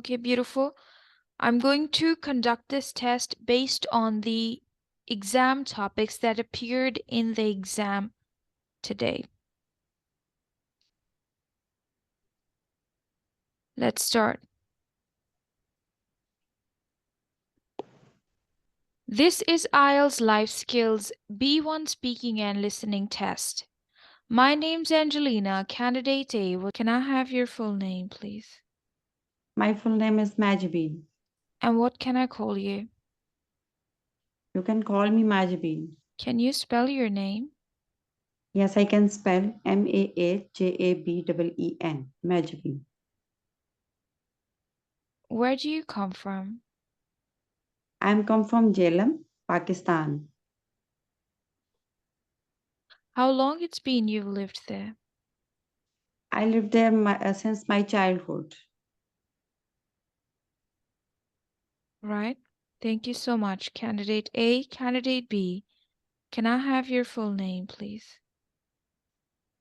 Okay, beautiful. I'm going to conduct this test based on the exam topics that appeared in the exam today. Let's start. This is IELTS Life Skills B1 speaking and listening test. My name's Angelina, candidate A. Can I have your full name, please? My full name is Majbeen. And what can I call you? You can call me Majbeen. Can you spell your name? Yes, I can spell Mahjabeen. Majbeen. Where do you come from? I'm come from Jhelum, Pakistan. How long it's been you've lived there? I lived there since my childhood. Right. Thank you so much. Candidate A, Candidate B. Can I have your full name, please?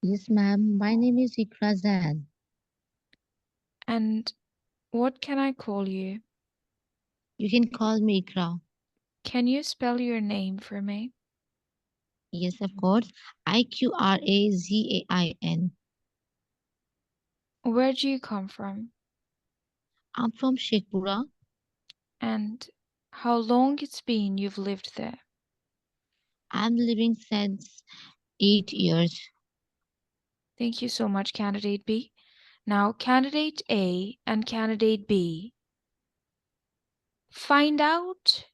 Yes, ma'am. My name is Ikra Zan. And what can I call you? You can call me Ikra. Can you spell your name for me? Yes, of course. Iqrazin. Where do you come from? I'm from Sheikhpura. And how long it's been you've lived there? I'm living since 8 years. Thank you so much, Candidate B. Now, Candidate A and Candidate B, find out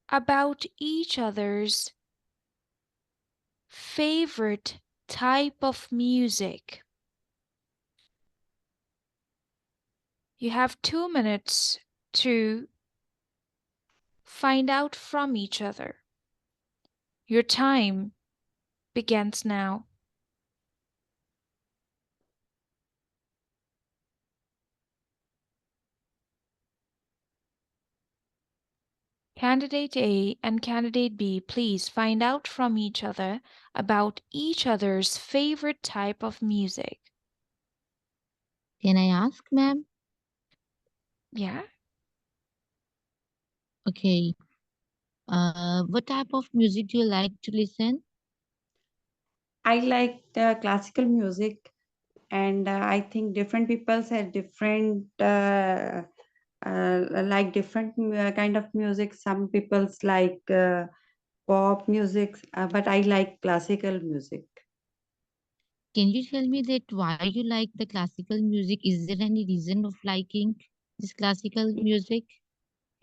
about each other's favorite type of music. You have 2 minutes to find out from each other. Your time begins now. Candidate A and Candidate B, please find out from each other about each other's favorite type of music. Can I ask, ma'am? Yeah? Okay. What type of music do you like to listen? I like classical music, and I think different people have different like different kind of music. Some people's like pop music, but I like classical music. Can you tell me that why you like the classical music? Is there any reason of liking this classical music?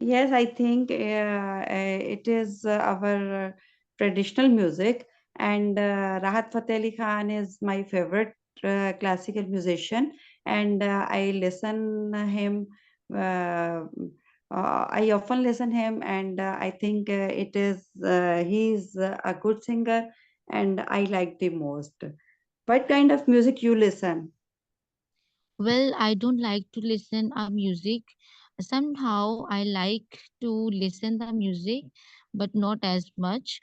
Yes, I think it is our traditional music, and Rahat Fateh Ali Khan is my favorite classical musician, and I listen him. Uh, I often listen him, and I think he's a good singer, and I like the most. What kind of music you listen? Well, I don't like to listen music. Somehow I like to listen the music, but not as much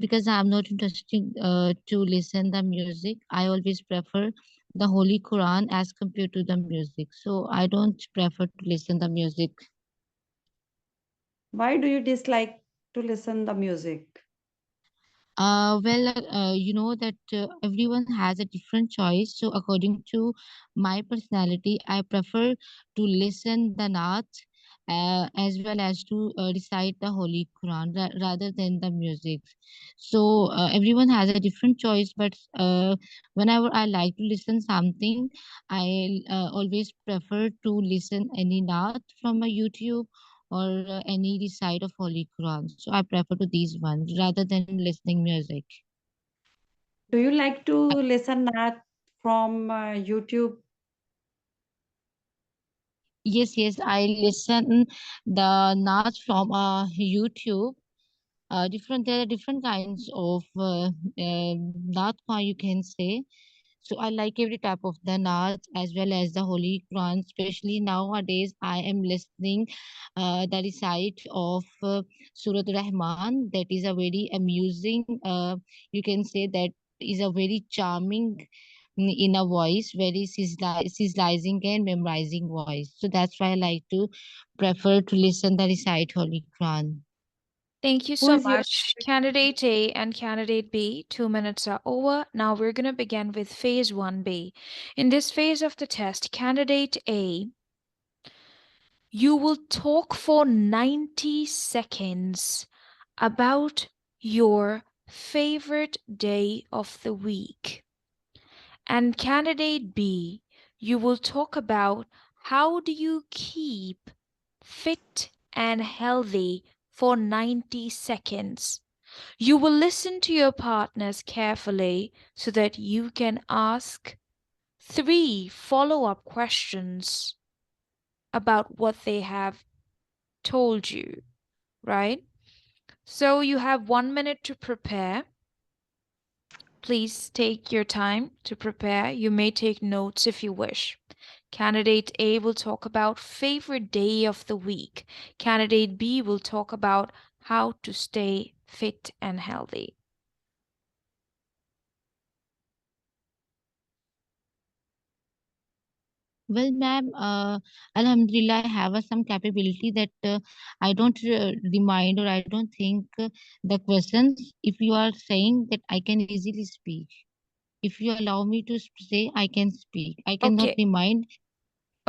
because I'm not interested to listen the music. I always prefer the Holy Quran as compared to the music. So I don't prefer to listen the music. Why do you dislike to listen the music? You know that everyone has a different choice. So, according to my personality, I prefer to listen the naat as well as to recite the Holy Quran rather than the music. So, everyone has a different choice, but whenever I like to listen something, I always prefer to listen any naat from a YouTube or any recite of Holy Quran. So I prefer to these ones rather than listening music. Do you like to listen that from YouTube? Yes, yes, I listen the Naats from YouTube. Different There are different kinds of Naat you can say. So I like every type of the Naats as well as the Holy Quran. Especially nowadays, I am listening the recite of Surat Rahman. That is a very amusing. You can say that is a very charming in a voice, very sizzling and memorizing voice. So that's why I like to prefer to listen the recite Holy Quran. Thank you Who so is your much, Candidate A and Candidate B. 2 minutes are over. Now we're going to begin with Phase 1B. In this phase of the test, Candidate A, you will talk for 90 seconds about your favorite day of the week. And Candidate B, you will talk about how do you keep fit and healthy for 90 seconds. You will listen to your partners carefully so that you can ask 3 follow-up questions about what they have told you, right? So you have 1 minute to prepare. Please take your time to prepare. You may take notes if you wish. Candidate A will talk about favorite day of the week. Candidate B will talk about how to stay fit and healthy. Well, ma'am, Alhamdulillah, I have some capability that I don't remind or I don't think the questions. If you are saying that I can easily speak, if you allow me to say, I can speak. I cannot Okay, remind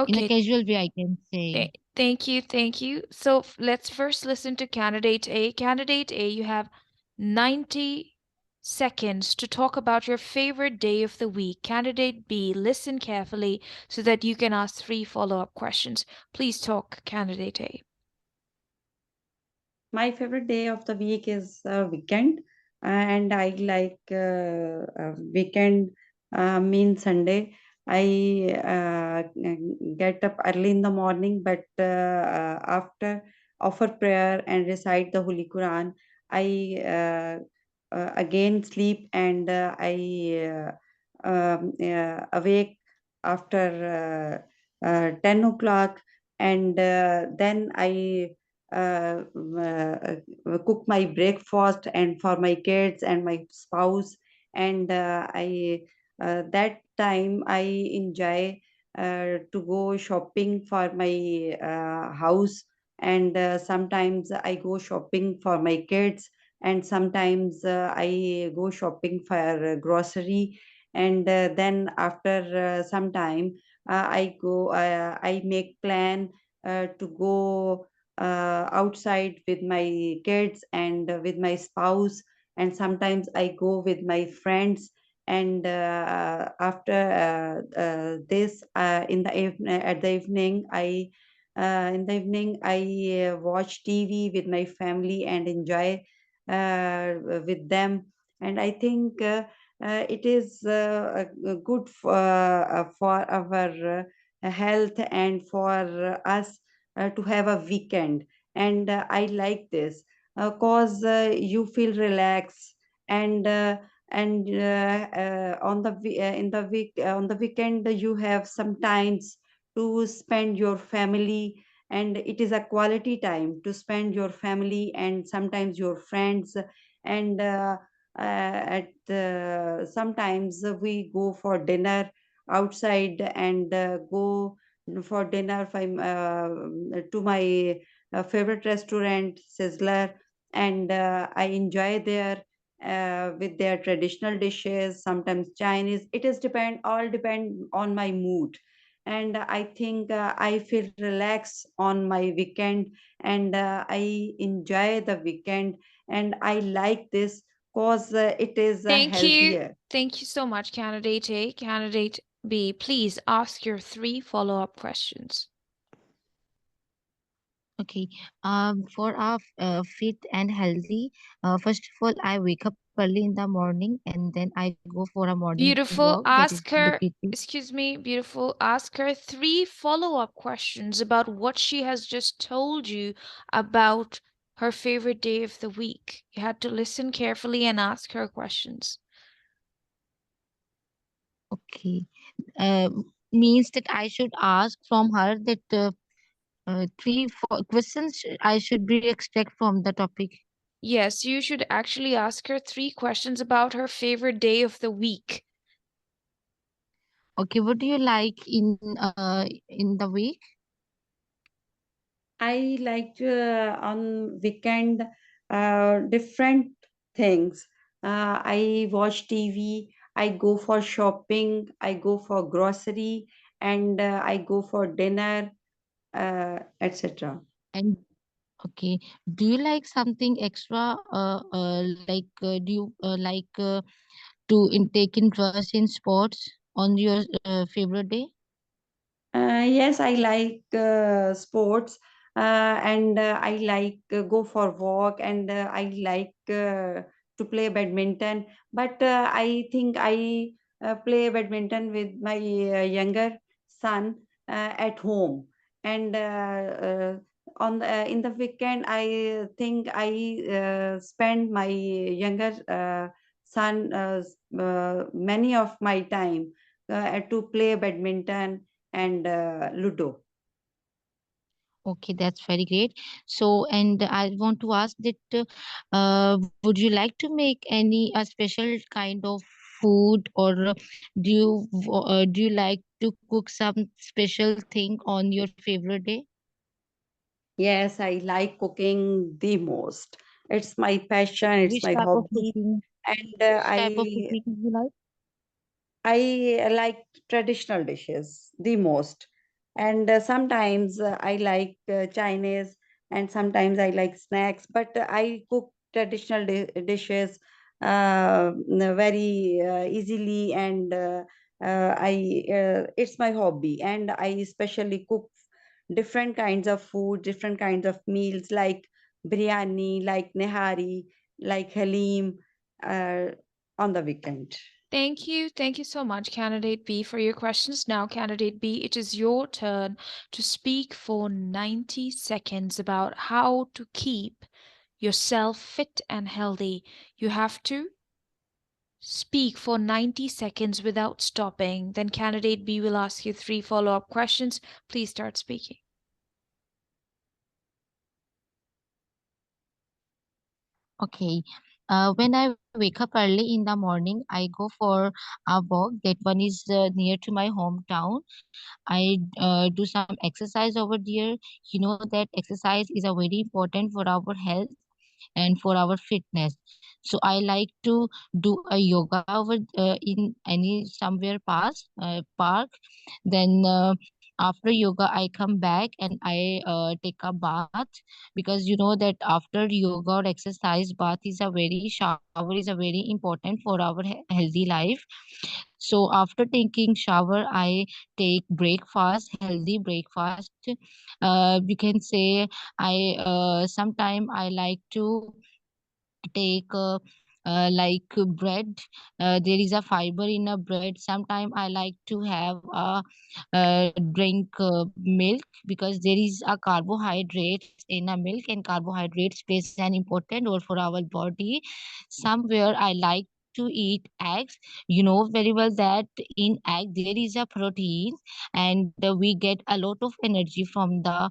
in a okay. casual way. I can say. Thank you, thank you. So let's first listen to Candidate A. Candidate A, you have 90 seconds to talk about your favorite day of the week. Candidate B, listen carefully so that you can ask 3 follow-up questions. Please talk, Candidate A. My favorite day of the week is weekend, and I like weekend means Sunday. I get up early in the morning, but after offer prayer and recite the Holy Quran, I again sleep, and awake after 10 o'clock, and then I cook my breakfast and for my kids and my spouse, and I that time I enjoy to go shopping for my house, and sometimes I go shopping for my kids, and sometimes I go shopping for grocery, and then after some time I make plan to go outside with my kids and with my spouse, and sometimes I go with my friends, and after this at the evening I watch TV with my family and enjoy with them, and I think it is good for our health and for us to have a weekend, and I like this cause you feel relaxed, and on the in the week on the weekend you have some times to spend your family, and it is a quality time to spend your family and sometimes your friends, and at sometimes we go for dinner outside, and go for dinner to my favorite restaurant, Sizzler, and I enjoy there with their traditional dishes, sometimes Chinese. It is depend on my mood, and I think I feel relaxed on my weekend, and I enjoy the weekend, and I like this cause it is Thank you. healthier. Thank you so much, Candidate A. Candidate B, please ask your 3 follow-up questions. Okay. For our fit and healthy, first of all, I wake up early in the morning and then I go for a morning walk that Beautiful. is Ask her, located. excuse me, beautiful. Ask her 3 follow-up questions about what she has just told you about her favorite day of the week. You had to listen carefully and ask her questions. Okay. Uh, Means that I should ask from her that three, four questions I should be expect from the topic. Yes, you should actually ask her 3 questions about her favorite day of the week. Okay, what do you like in the week? I like on weekend different things. I watch TV. I go for shopping. I go for grocery, and I go for dinner, etc. And okay, do you like something extra? Do you to take interest in sports on your favorite day? Yes, I like sports, and I like go for walk, and I like to play badminton. But I think I play badminton with my younger son at home, and on in the weekend, I think I spend my younger son many of my time to play badminton and Ludo. Okay, that's very great. So, and I want to ask that would you like to make any a special kind of food, or do you like to cook some special thing on your favorite day? Yes, I like cooking the most. It's my passion, it's Which my type of hobby, cooking? and Which type of cooking you like? I like traditional dishes the most. And sometimes I like Chinese, and sometimes I like snacks, but I cook traditional dishes very easily, and it's my hobby, and I especially cook different kinds of food, different kinds of meals like biryani, like nehari, like halim uh, on the weekend. Thank you. Thank you so much, Candidate B, for your questions. Now, Candidate B, it is your turn to speak for 90 seconds about how to keep yourself fit and healthy. You have to speak for 90 seconds without stopping. Then, Candidate B will ask you 3 follow up questions. Please start speaking. Okay. When I wake up early in the morning, I go for a walk. That one is near to my hometown. I do some exercise over there. You know that exercise is a very important for our health and for our fitness. So I like to do a yoga over in any somewhere past park. Then after yoga, I come back and I take a bath, because you know that after yoga or exercise, bath is a very shower is a very important for our healthy life. So after taking shower, I take breakfast, healthy breakfast. You can say I sometime I like to take bread. There is a fiber in a bread. Sometime I like to have drink milk, because there is a carbohydrates in a milk, and carbohydrates plays an important role for our body. Somewhere I like to eat eggs. You know very well that in egg there is a protein, and we get a lot of energy from the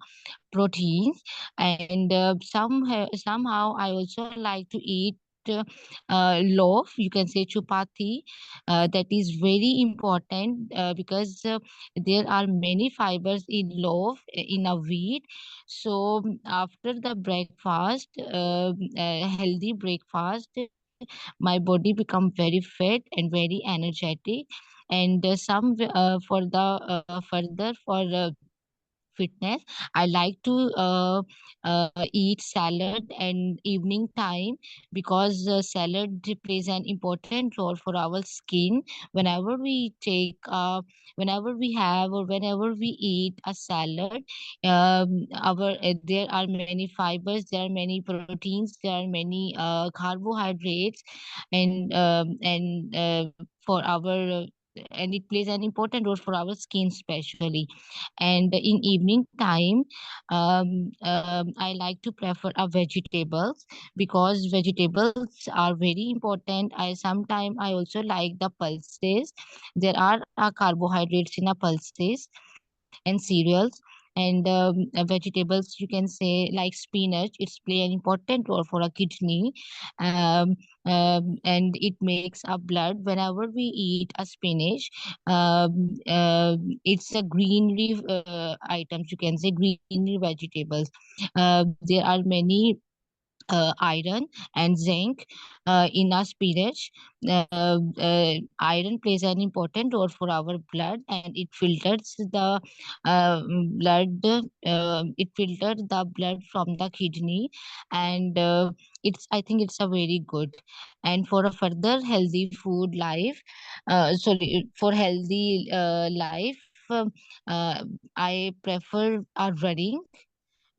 proteins. And somehow I also like to eat loaf, you can say chupati. That is very important, because there are many fibers in loaf, in a wheat. So after the breakfast, healthy breakfast, my body become very fit and very energetic. And for the further for fitness, I like to eat salad and evening time, because salad plays an important role for our skin. Whenever we take whenever we have or whenever we eat a salad, there are many fibers, there are many proteins, there are many carbohydrates, and for our and it plays an important role for our skin especially. And in evening time, I like to prefer a vegetables, because vegetables are very important. I also like the pulses. There are carbohydrates in a pulses and cereals. and vegetables, you can say, like spinach. It's play an important role for a kidney, um, and it makes a blood whenever we eat a spinach. It's a greenery items, you can say, greenery vegetables. There are many iron and zinc in our spinach. Iron plays an important role for our blood, and it filters the blood. It filters the blood from the kidney, and it's, I think it's a very good. And for a further healthy food life, sorry, for healthy life, I prefer running,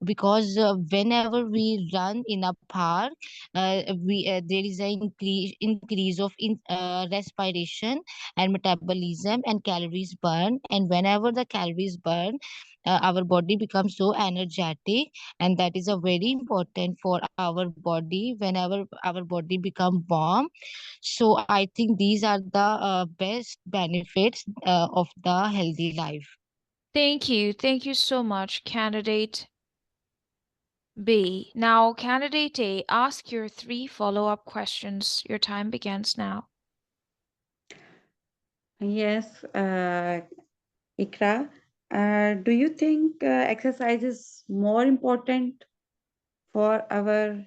because whenever we run in a park, we there is an increase of respiration and metabolism, and calories burn. And whenever the calories burn, our body becomes so energetic, and that is a very important for our body whenever our body become warm. So I think these are the best benefits of the healthy life. Thank you. Thank you so much, candidate B. Now, candidate A, ask your 3 follow-up questions. Your time begins now. Yes, Ikra, do you think exercise is more important for our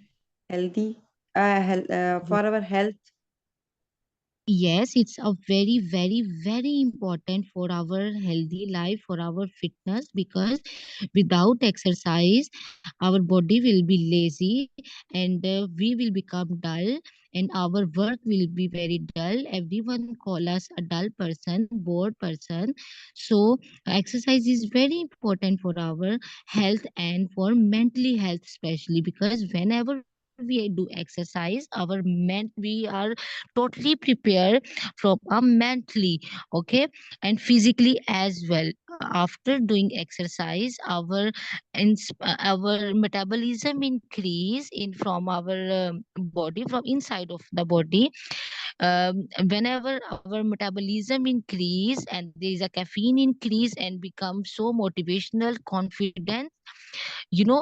for our health? Yes, it's a very, very, very important for our healthy life, for our fitness, because without exercise, our body will be lazy, and we will become dull, and our work will be very dull. Everyone call us a dull person, bored person. So, exercise is very important for our health and for mentally health, especially because whenever we do exercise, we are totally prepared from mentally, okay, and physically as well. After doing exercise, our metabolism increase in from our body, from inside of the body. Whenever our metabolism increase and there is a caffeine increase and become so motivational, confident,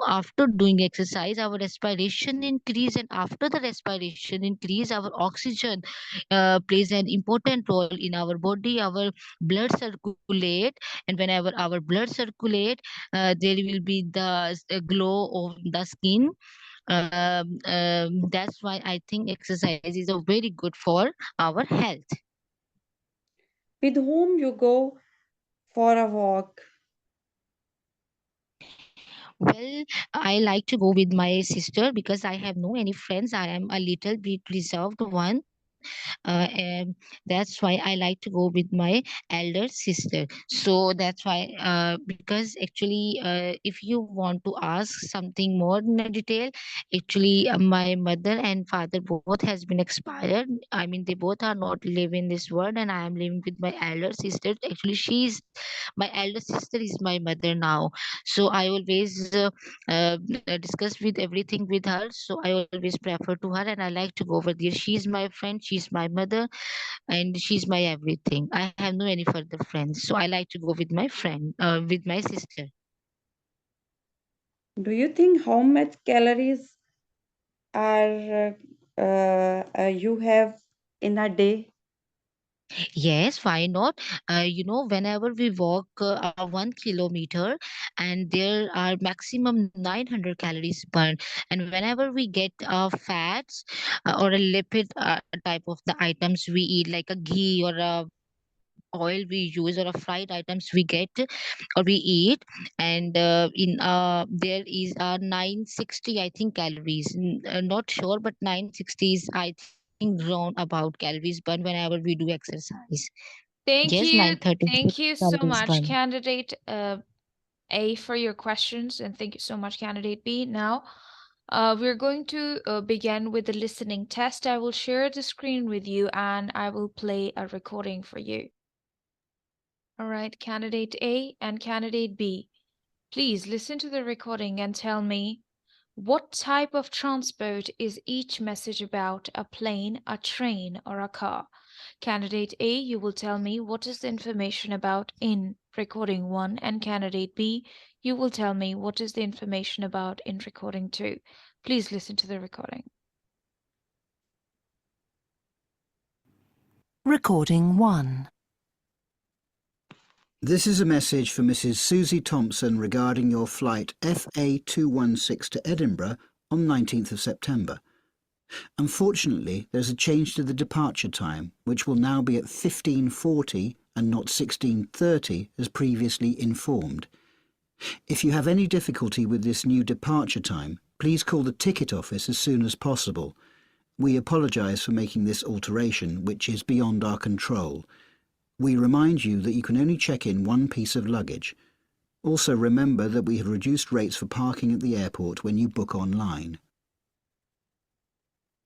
after doing exercise, our respiration increase, and after the respiration increase, our oxygen plays an important role in our body. Our blood circulate, and whenever our blood circulate, there will be the glow of the skin. That's why I think exercise is a very good for our health. With whom you go for a walk? Well, I like to go with my sister because I have no any friends. I am a little bit reserved one. And that's why I like to go with my elder sister. So that's why, because actually, if you want to ask something more in a detail, actually, my mother and father both has been expired. I mean, they both are not living this world, and I am living with my elder sister. Actually, she's my elder sister is my mother now. So I always discuss with everything with her. So I always prefer to her, and I like to go over there. She's my friend, she's my mother, and she's my everything. I have no any further friends, so I like to go with my friend, with my sister. Do you think how much calories are you have in a day? Yes, why not? Whenever we walk 1 kilometer, and there are maximum 900 calories burned, and whenever we get fats or a lipid type of the items we eat, like a ghee or a oil we use or a fried items we get or we eat, and there is 960, I think, calories. Not sure, but 960 is, I think, round about calories burned whenever we do exercise. Yes, Thank you. 936 Thank you so calories much, burned. candidate A, for your questions, and thank you so much, candidate B. Now, we're going to begin with the listening test. I will share the screen with you, and I will play a recording for you. All right, candidate A and candidate B, please listen to the recording and tell me what type of transport is each message about: a plane, a train, or a car? Candidate A, you will tell me what is the information about in recording 1, and candidate B, You will tell me what is the information about in recording 2. Please listen to the recording. Recording 1. This is a message for Mrs. Susie Thompson regarding your flight FA216 to Edinburgh on 19th of September. Unfortunately, there's a change to the departure time, which will now be at 15:40 and not 16:30 as previously informed. If you have any difficulty with this new departure time, please call the ticket office as soon as possible. We apologise for making this alteration, which is beyond our control. We remind you that you can only check in one piece of luggage. Also remember that we have reduced rates for parking at the airport when you book online.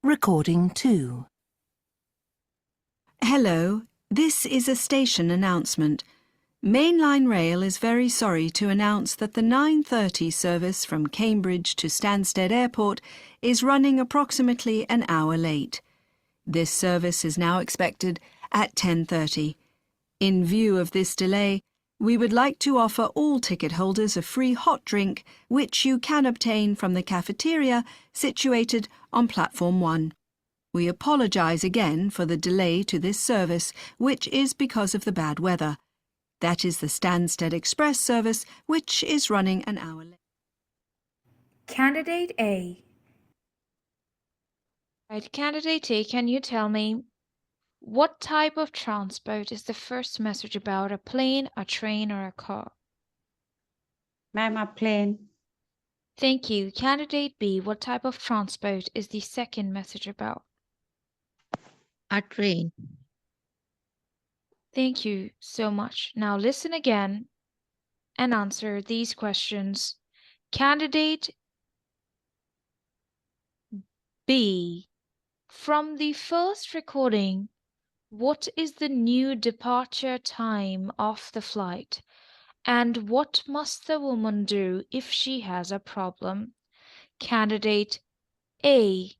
Recording 2. Hello, this is a station announcement. Mainline Rail is very sorry to announce that the 9:30 service from Cambridge to Stansted Airport is running approximately an hour late. This service is now expected at 10:30. In view of this delay, we would like to offer all ticket holders a free hot drink, which you can obtain from the cafeteria situated on Platform 1. We apologise again for the delay to this service, which is because of the bad weather. That is the Stansted Express service, which is running an hour late. Candidate A. Right, Candidate A, can you tell me what type of transport is the first message about, a plane, a train, or a car? Ma'am, a plane. Thank you. Candidate B, what type of transport is the second message about? A train. Thank you so much. Now listen again and answer these questions. Candidate B, from the first recording, what is the new departure time of the flight? And what must the woman do if she has a problem? Candidate A,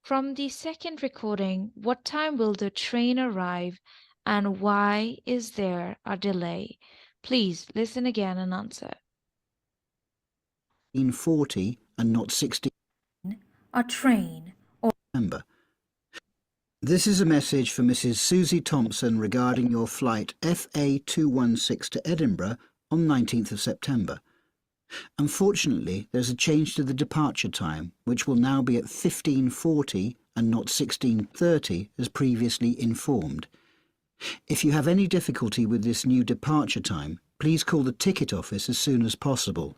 from the second recording, what time will the train arrive and why is there a delay? Please listen again and answer. 15:40 and not 16. A train. September. This is a message for Mrs. Susie Thompson regarding your flight FA216 to Edinburgh on 19th of September. Unfortunately, there's a change to the departure time, which will now be at 15:40 and not 16:30 as previously informed. If you have any difficulty with this new departure time, please call the ticket office as soon as possible.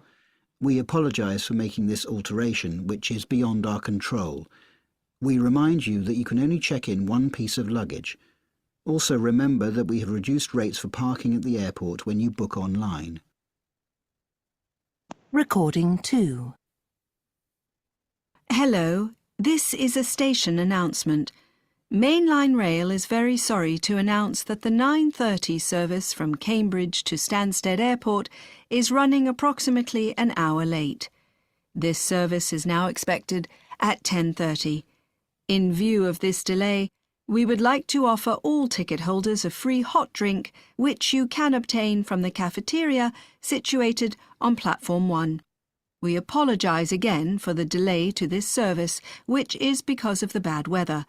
We apologise for making this alteration, which is beyond our control. We remind you that you can only check in one piece of luggage. Also remember that we have reduced rates for parking at the airport when you book online. Recording 2. Hello, this is a station announcement. Mainline Rail is very sorry to announce that the 9:30 service from Cambridge to Stansted Airport is running approximately an hour late. This service is now expected at 10:30. In view of this delay, we would like to offer all ticket holders a free hot drink, which you can obtain from the cafeteria situated on Platform 1. We apologise again for the delay to this service, which is because of the bad weather.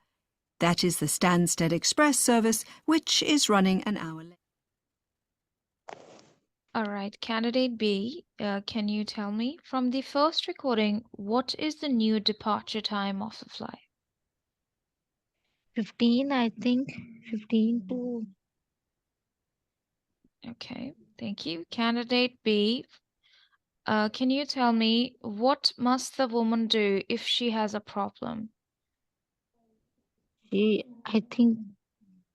That is the Stansted Express service, which is running an hour late. All right, Candidate B, can you tell me from the first recording, what is the new departure time of the flight? 15, I think. 15 to... Okay, thank you. Candidate B, can you tell me what must the woman do if she has a problem? I think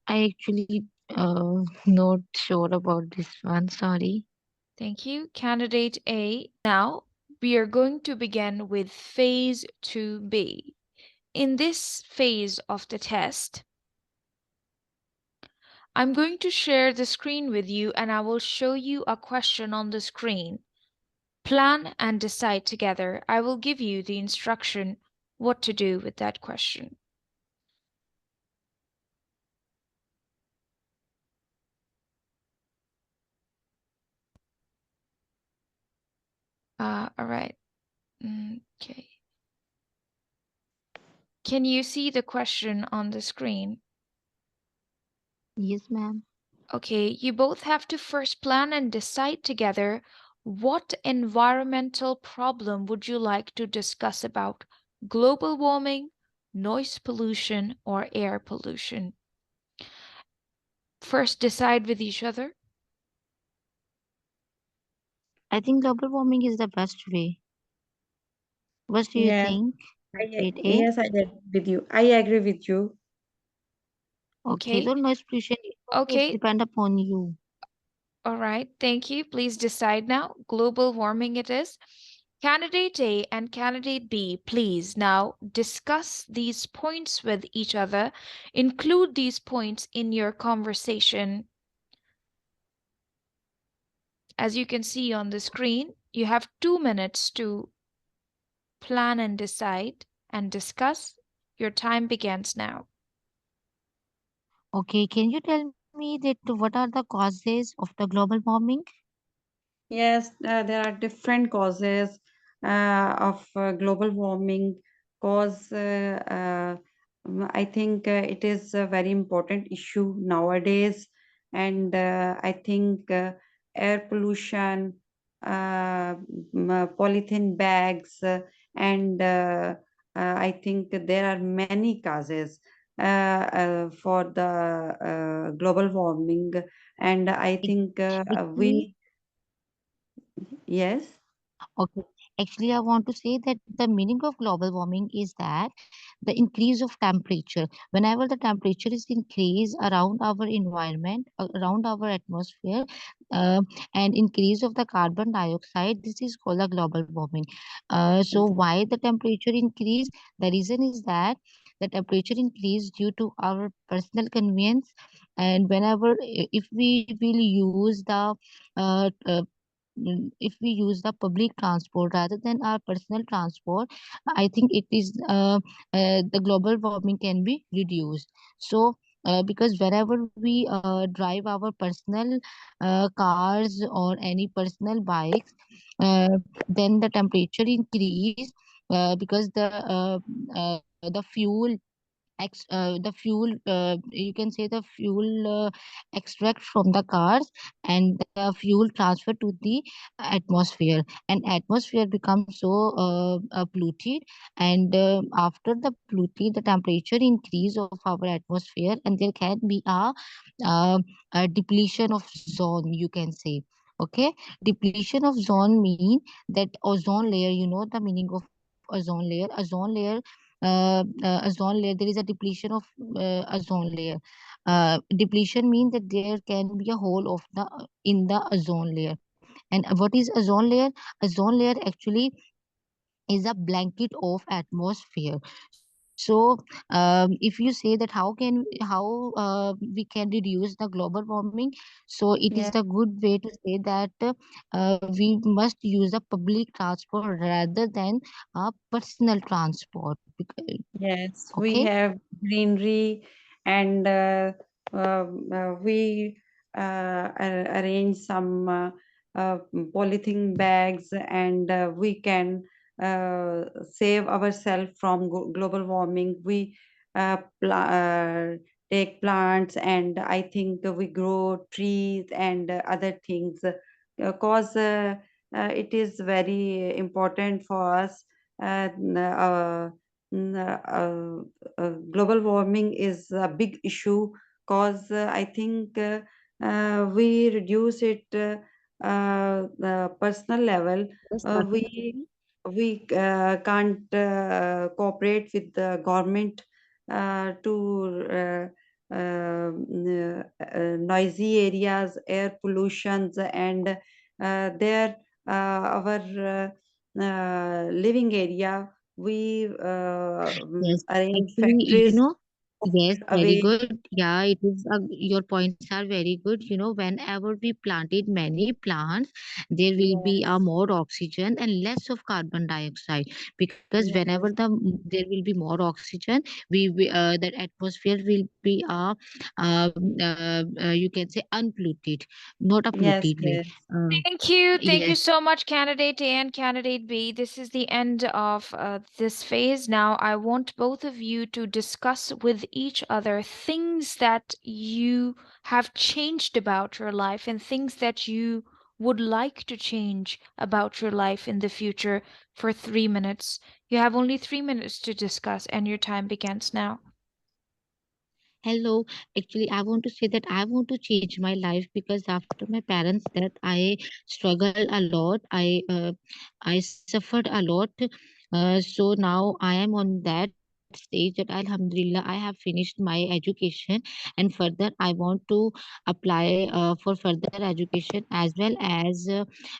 I actually not sure about this one. Sorry. Thank you. Candidate A. Now, we are going to begin with phase 2B. In this phase of the test, I'm going to share the screen with you and I will show you a question on the screen. Plan and decide together. I will give you the instruction what to do with that question. All right. Okay. Can you see the question on the screen? Yes, ma'am. Okay, you both have to first plan and decide together what environmental problem would you like to discuss about global warming, noise pollution, or air pollution. First decide with each other. I think global warming is the best way. What do you Yes, think? Grade A? yes, I agree with you. I agree with you. Okay, Okay. so noise pollution it always Okay. depend upon you. All right. Thank you. Please decide now. Global warming it is. Candidate A and candidate B, please now discuss these points with each other. Include these points in your conversation. As you can see on the screen, you have 2 minutes to plan and decide and discuss. Your time begins now. Okay, can you tell me that what are the causes of the global warming? Yes, there are different causes of global warming. Cause I think it is a very important issue nowadays, and I think air pollution, polythene bags, and I think there are many causes for the global warming, and I think Actually, we yes. okay. Actually, I want to say that the meaning of global warming is that the increase of temperature. Whenever the temperature is increased around our environment, around our atmosphere, uh, and increase of the carbon dioxide, this is called a global warming. So why the temperature increase? The reason is that the temperature increase due to our personal convenience, and whenever if we will use the if we use the public transport rather than our personal transport, I think it is the global warming can be reduced. So because wherever we drive our personal cars or any personal bikes, then the temperature increase because the fuel the fuel you can say the fuel extract from the cars, and the fuel transfer to the atmosphere, and atmosphere becomes so polluted, and after the polluted the temperature increase of our atmosphere, and there can be uh, a depletion of zone, you can say. Okay, depletion of zone mean that ozone layer, you know the meaning of ozone layer, there is a depletion of ozone layer. Depletion means that there can be a hole of the in the ozone layer. And what is ozone layer? Ozone layer actually is a blanket of atmosphere. So if you say that how we can reduce the global warming, so it is Yes, the good way to say that we must use a public transport rather than a personal transport. yes, we Okay. have greenery, and we arrange some polythene bags, and we can save ourselves from global warming. We take plants, and I think we grow trees and other things, because it is very important for us. Global warming is a big issue, because I think we reduce it personal level. Yes, Uh, we definitely. we can't cooperate with the government to noisy areas, air pollutions, and there our living area, we Yes, arrange actually, you factories. know. Yes, very away. good. Yeah, it is. Your points are very good. Whenever we planted many plants, there will be a Yes, more oxygen and less of carbon dioxide. Because whenever yes, there will be more oxygen, that atmosphere will be you can say unpolluted, not a yes, polluted way. yes. Thank you Yes. so much, candidate A and candidate B. This is the end of this phase. Now, I want both of you to discuss with each other things that you have changed about your life and things that you would like to change about your life in the future for 3 minutes. You have only 3 minutes to discuss, and your time begins now. Hello. Actually, I want to say that I want to change my life because after my parents' death, I struggled a lot. I suffered a lot. So now I am on that stage that Alhamdulillah, I have finished my education, and further I want to apply for further education, as well as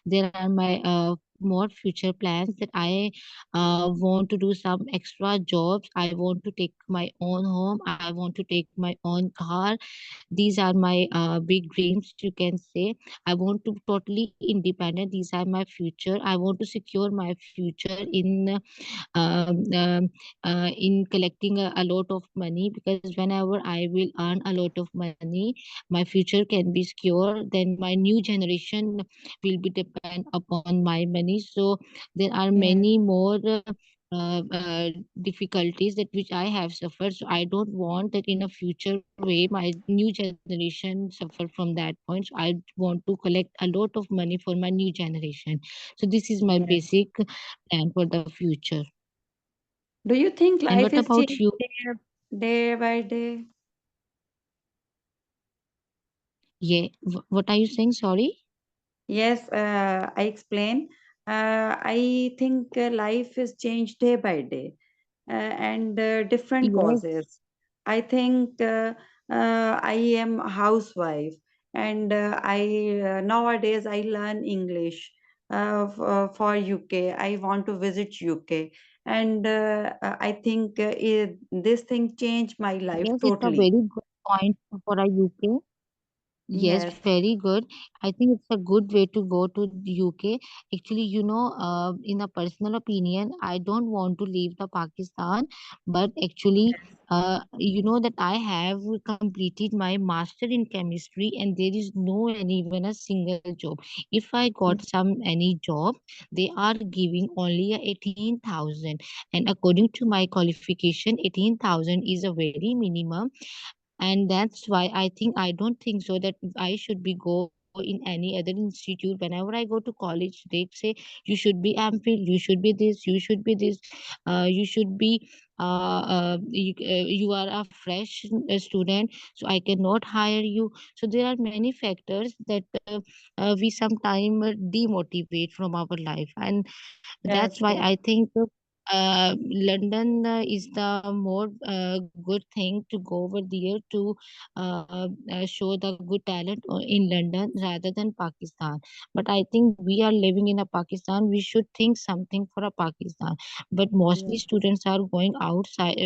there are my more future plans that I want to do some extra jobs. I want to take my own home. I want to take my own car. These are my big dreams, you can say. I want to totally independent. These are my future. I want to secure my future um, um, in collecting a lot of money, because whenever I will earn a lot of money, my future can be secure. Then my new generation will be depend upon my money. So there are Yes, many more difficulties that which I have suffered. So I don't want that in a future way my new generation suffer from that point. So I want to collect a lot of money for my new generation. So this is my yes. basic plan for the future. Do you think And life what is about changing you? day by day? Yeah, what are you saying? Sorry. Yes, I explain. I think life is changed day by day, and different Yes, causes. I think I am a housewife, and I nowadays I learn English for UK. I want to visit UK, and I think this thing changed my life yes, it's a totally. very good point for a UK. Yes, Yes, very good. I think it's a good way to go to the UK. Actually, in a personal opinion, I don't want to leave the Pakistan, but actually, you know that I have completed my master in chemistry, and there is no any even a single job. If I got some any job, they are giving only a 18,000, and according to my qualification, 18,000 is a very minimum. And that's why I don't think so that I should be go in any other institute. Whenever I go to college, they say you should be amphil, you should be this, you should be this, you should be you are a fresh student, so I cannot hire you. So there are many factors that we sometimes demotivate from our life, and that's yes, why I yes, think London is the more good thing to go over there to show the good talent in London rather than Pakistan. But I think we are living in a Pakistan. We should think something for a Pakistan. But mostly yes, students are going outside,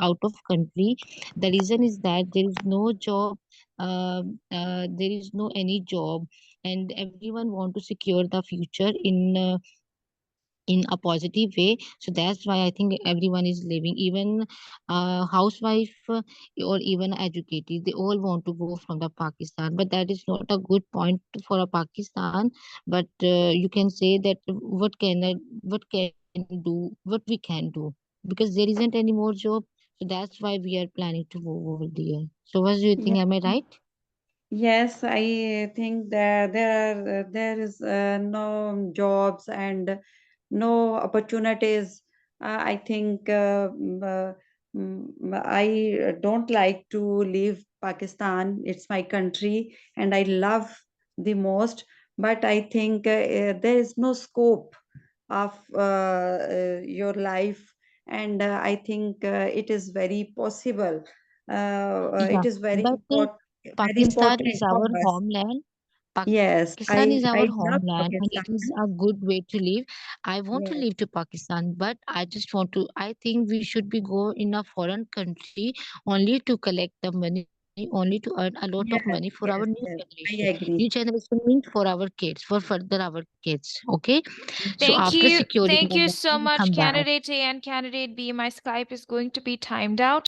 out of country. The reason is that there is no job. There is no any job, and everyone want to secure the future in a positive way. So that's why I think everyone is living, even housewife or even educated, they all want to go from the Pakistan. But that is not a good point for a Pakistan. But you can say that what can do, what we can do, because there isn't any more job. So that's why we are planning to go over there. So what do you think, yes. am I right? Yes, I think that there is no jobs and no opportunities. I think I don't like to leave Pakistan. It's my country, and I love the most. But I think there is no scope of your life, and I think it is very possible. Yeah, It is but very Pakistan is important for our us. homeland. Yes, Pakistan is our I love homeland and it is Pakistan. a good way to live. I want to Yes. live to Pakistan, but I think we should be go in a foreign country only to collect the money, only to earn a lot of money Yes, for our new yes, yes. generation. I New agree. generation means for our kids, for further our kids. Okay. So Thank after you. securing Thank the you land, so we much, come back. candidate A and candidate B. My Skype is going to be timed out.